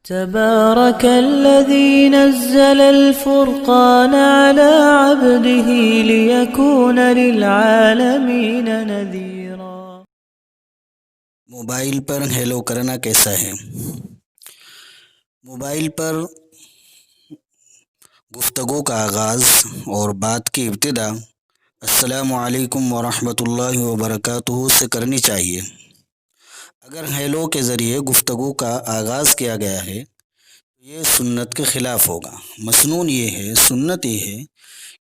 تبارك الذي نزل الفرقان على عبده ليكون للعالمين نذيرا۔ موبائل پر ہیلو کرنا کیسا ہے؟ موبائل پر گفتگو کا آغاز اور بات کی ابتدا السلام علیکم ورحمۃ اللہ وبرکاتہ سے کرنی چاہیے۔ اگر ہیلو کے ذریعے گفتگو کا آغاز کیا گیا ہے تو یہ سنت کے خلاف ہوگا۔ مسنون یہ ہے، سنت یہ ہے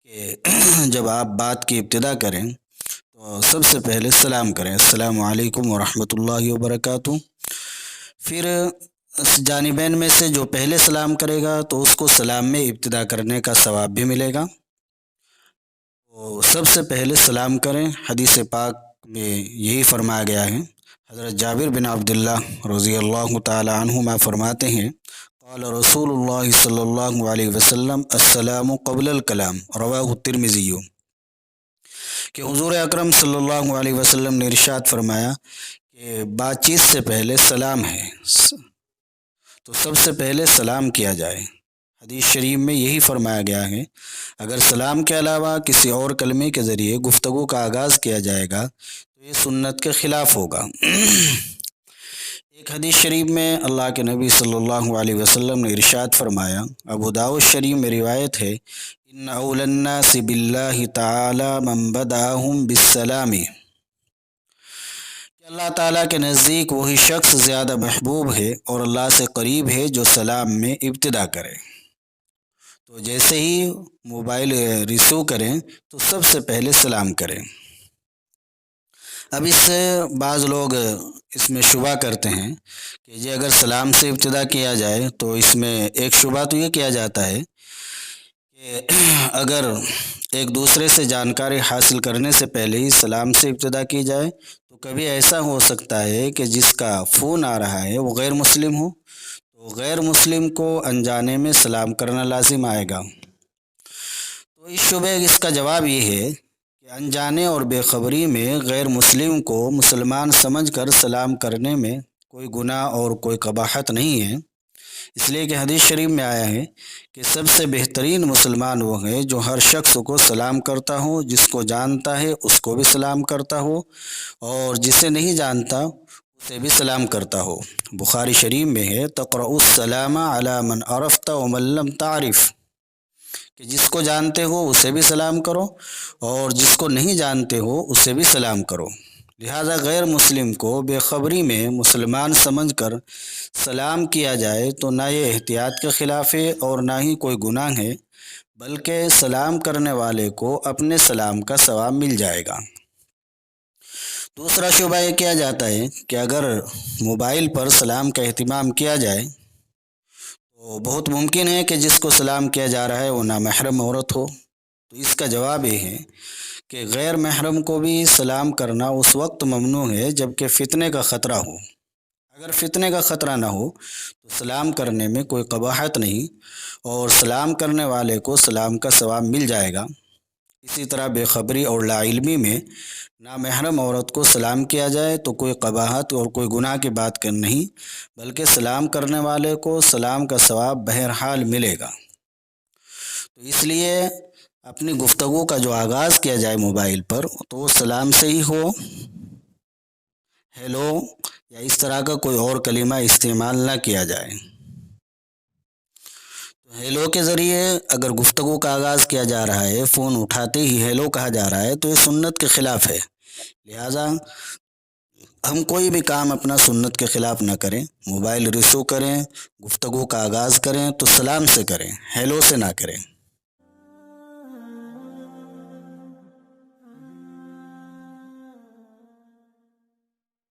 کہ جب آپ بات کی ابتدا کریں تو سب سے پہلے سلام کریں، السلام علیکم ورحمۃ اللہ وبرکاتہ۔ پھر جانبین میں سے جو پہلے سلام کرے گا تو اس کو سلام میں ابتدا کرنے کا ثواب بھی ملے گا۔ تو سب سے پہلے سلام کریں۔ حدیث پاک میں یہی فرمایا گیا ہے۔ حضرت جابر بن عبداللہ رضی اللہ تعالی عنہما فرماتے ہیں، قال رسول اللہ صلی اللہ علیہ وسلم السلام قبل الکلام، رواہ الترمذی، کہ حضور اکرم صلی اللہ علیہ وسلم نے ارشاد فرمایا کہ بات چیت سے پہلے سلام ہے، تو سب سے پہلے سلام کیا جائے۔ حدیث شریف میں یہی فرمایا گیا ہے، اگر سلام کے علاوہ کسی اور کلمے کے ذریعے گفتگو کا آغاز کیا جائے گا تو یہ سنت کے خلاف ہوگا۔ ایک حدیث شریف میں اللہ کے نبی صلی اللہ علیہ وسلم نے ارشاد فرمایا، ابو داؤد شریف میں روایت ہے، ان اول الناس باللہ تعالی من بدأہم بالسلام، کہ اللہ تعالیٰ کے نزدیک وہی شخص زیادہ محبوب ہے اور اللہ سے قریب ہے جو سلام میں ابتدا کرے۔ تو جیسے ہی موبائل ریسیو کریں تو سب سے پہلے سلام کریں۔ اب اس سے بعض لوگ اس میں شبہ کرتے ہیں کہ جی اگر سلام سے ابتدا کیا جائے تو اس میں ایک شبہ تو یہ کیا جاتا ہے کہ اگر ایک دوسرے سے جانکاری حاصل کرنے سے پہلے ہی سلام سے ابتدا کی جائے تو کبھی ایسا ہو سکتا ہے کہ جس کا فون آ رہا ہے وہ غیر مسلم ہو، تو غیر مسلم کو انجانے میں سلام کرنا لازم آئے گا۔ تو اس شبہ اس کا جواب یہ ہے کہ انجانے اور بے خبری میں غیر مسلم کو مسلمان سمجھ کر سلام کرنے میں کوئی گناہ اور کوئی قباحت نہیں ہے، اس لیے کہ حدیث شریف میں آیا ہے کہ سب سے بہترین مسلمان وہ ہے جو ہر شخص کو سلام کرتا ہو، جس کو جانتا ہے اس کو بھی سلام کرتا ہو اور جسے نہیں جانتا اسے بھی سلام کرتا ہو۔ بخاری شریف میں ہے، تقرأ السلام علی من عرفت ومن لم تعرف، کہ جس کو جانتے ہو اسے بھی سلام کرو اور جس کو نہیں جانتے ہو اسے بھی سلام کرو۔ لہٰذا غیر مسلم کو بے خبری میں مسلمان سمجھ کر سلام کیا جائے تو نہ یہ احتیاط کے خلاف ہے اور نہ ہی کوئی گناہ ہے، بلکہ سلام کرنے والے کو اپنے سلام کا ثواب مل جائے گا۔ دوسرا شبہ یہ کیا جاتا ہے کہ اگر موبائل پر سلام کا اہتمام کیا جائے تو بہت ممکن ہے کہ جس کو سلام کیا جا رہا ہے وہ نامحرم عورت ہو۔ تو اس کا جواب یہ ہے کہ غیر محرم کو بھی سلام کرنا اس وقت ممنوع ہے جب کہ فتنے کا خطرہ ہو۔ اگر فتنے کا خطرہ نہ ہو تو سلام کرنے میں کوئی قباحت نہیں اور سلام کرنے والے کو سلام کا ثواب مل جائے گا۔ اسی طرح بے خبری اور لا علمی میں نامحرم عورت کو سلام کیا جائے تو کوئی قباحت اور کوئی گناہ کی بات نہیں، بلکہ سلام کرنے والے کو سلام کا ثواب بہرحال ملے گا۔ تو اس لیے اپنی گفتگو کا جو آغاز کیا جائے موبائل پر تو وہ سلام سے ہی ہو، ہیلو یا اس طرح کا کوئی اور کلمہ استعمال نہ کیا جائے۔ ہیلو کے ذریعے اگر گفتگو کا آغاز کیا جا رہا ہے، فون اٹھاتے ہی ہیلو کہا جا رہا ہے تو یہ سنت کے خلاف ہے۔ لہٰذا ہم کوئی بھی کام اپنا سنت کے خلاف نہ کریں۔ موبائل ریسیو کریں، گفتگو کا آغاز کریں تو سلام سے کریں، ہیلو سے نہ کریں۔